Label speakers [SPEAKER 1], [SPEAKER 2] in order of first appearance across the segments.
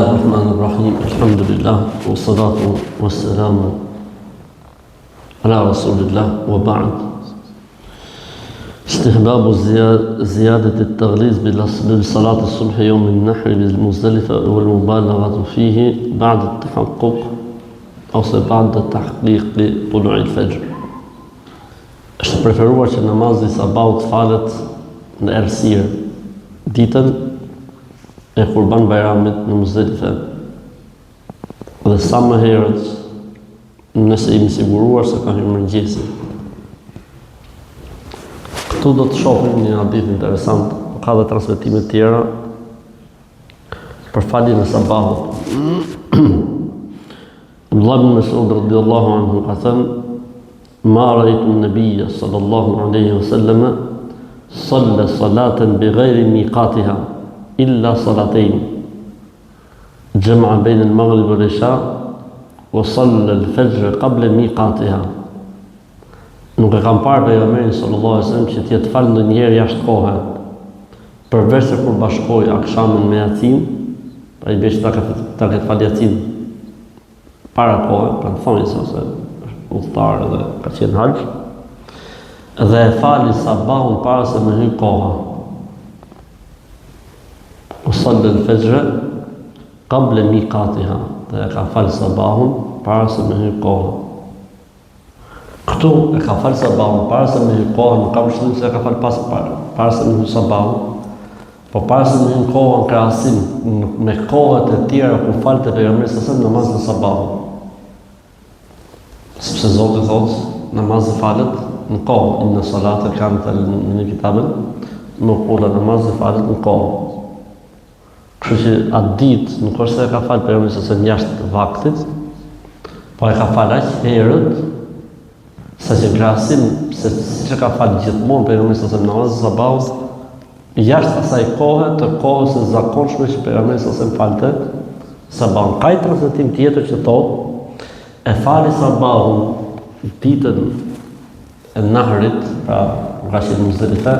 [SPEAKER 1] الرحمن الرحيم الحمد لله والصلاة والسلام على رسول الله وبعد استحباب زيادة التغليظ بصلاة الصبح يوم النحر بالمزدلفة والمبالغة فيه بعد التحقق أو بعد تحقيق طلوع الفجر. Është preferuar që namazi i sabahut falet në errësirë ditën e Kurban Bayramit në Muzdalife. Dhe sa më herët, nëse jemi siguruar se ka hyrë mëngjesi. Këtu do të shohim një hadith interesant, ka dhe transmetime tjera për faljen e sabahut. Abdullah ibn Mas'ud radhiyallahu anhu ka thënë: ما رأيت النبي صلى الله عليه وسلم صلى صلاة بغير ميقاتها إلا صلاتين جمع بين المغرب والعشاء وصلى الفجر قبل ميقاتها. Nuk e kam parë pejgamberin sallallahu alaihi wasallam që të falë ndonjëherë jashtë kohë, përveç se kur bashkoi akshamin me yacin, pra i bëj ta ketë falë yacin para kohë, pra në thonë se udhëtar dhe ka qenë hax, dhe e fali sabahun para se me hyj koha. Usalla al-fajr qabla miqatiha, dhe e ka falë sabahun para se me hyj koha. Këtu e ka falë sabahun para se me hyj koha, nuk ka përshtypjen se e ka falë para se me hyj sabahun, po para se me hyj koha në krahasim me kohët e tjera ku falte pejgamberi sa namazin e sabahut. Sepse Zoti thotë, namazi falet në kohë, inna salata kanat në kitabën, mawquta, namazi falet në kohë. Kështu që atë ditë nuk është se e ka falë pejgamberi sa jashtë vaktit, po e ka falë aq herët, sa që krahasim se siç e ka falë gjithmonë pejgamberi sa namazin e sabahut, jashtë asaj kohe të kohës së zakonshme që pejgamberi sa falte sabahun. Ka një transmetim tjetër që thotë e fali sabahun ditën e nahrit, pra nga që Muzdalife,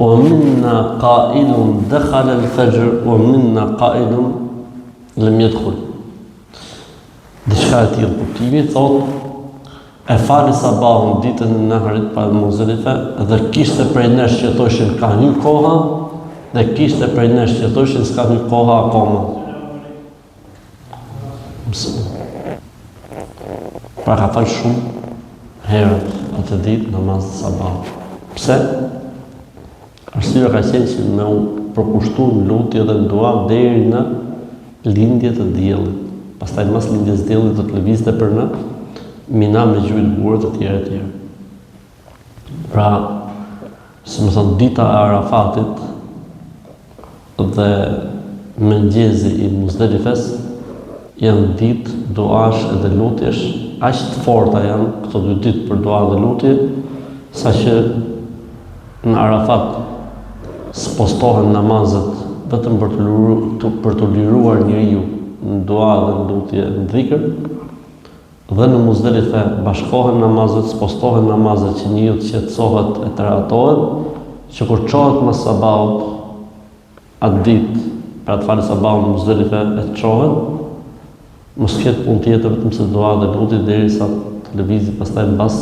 [SPEAKER 1] o minna qailun dakhala al-fajr o minna qailun lam yadkhul. Diçka e tillë kuptimi thotë e fali sabahun ditën e nahrit pra në Muzdalife dhe kishte prej nesh që thoshin ka hyrë koha dhe kishte prej nesh që thoshin s'ka hyrë koha akoma. Pra ka falë shumë herët atë ditë namaz të sabahut. Pse? Arsyeja ka qenë që me u përkushtu në lutje dhe në dua deri në lindje të diellit. Pastaj mas lindjes së diellit do të lëvizte për në Mina me gjujt burrë të tjerë të tjerë. Pra, si më thonë, dita e Arafatit dhe mëngjezi i Muzdalifes janë ditë duash edhe lutjesh, aq të forta janë këto dy ditë për dua dhe lutje, saqë në Arafat s'postohen namazet vetëm për të liruar njeriu në dua dhe në lutje në dhikr, dhe në Muzdalife bashkohen namazet, s'postohen namazet që njeriu të qetësohet e të rehatohet, që kur çohet mas sabahut atë ditë, pra të falë sabahun në Muzdalife e të çohet, mos ketë punë tjetër vetëm se dua dhe lutje derisa të lëvizë pastaj mbas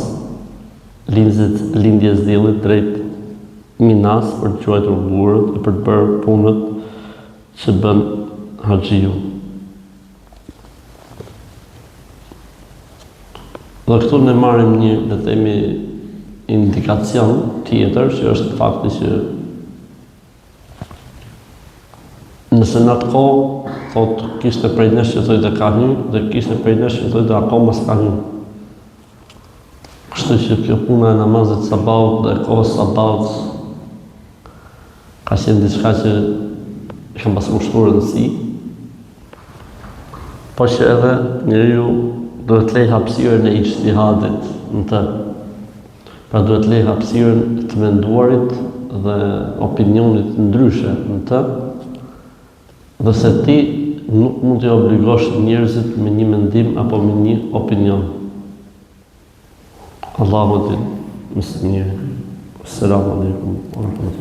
[SPEAKER 1] lindjes diellit drejt Minas për të quajtur burrët e për të bërë punët që bën haxhiu. Dhe këtu ne marrim një, le të themi, indikacion tjetër që është fakti që nëse në atë kohë, thotë, kishte prej nesh që thojtë ka hyrë, dhe kishte prej nesh që thojtë akoma s'ka hyrë. Kështu që kjo puna e namazit sabahut dhe kohës sabahut ka qenë diçka që i kam pas kushtuar rëndësi, po që edhe njeriu duhet lej hapësirën e ijtihadit në të. Pra duhet lej hapësirën të menduarit dhe opinionit ndryshe në të, dhe se ti nuk mund të obligosh njerëzit me një mendim apo me një opinion. Allahu din, më së miri. Assalamu alaikum wa rahmatullahi.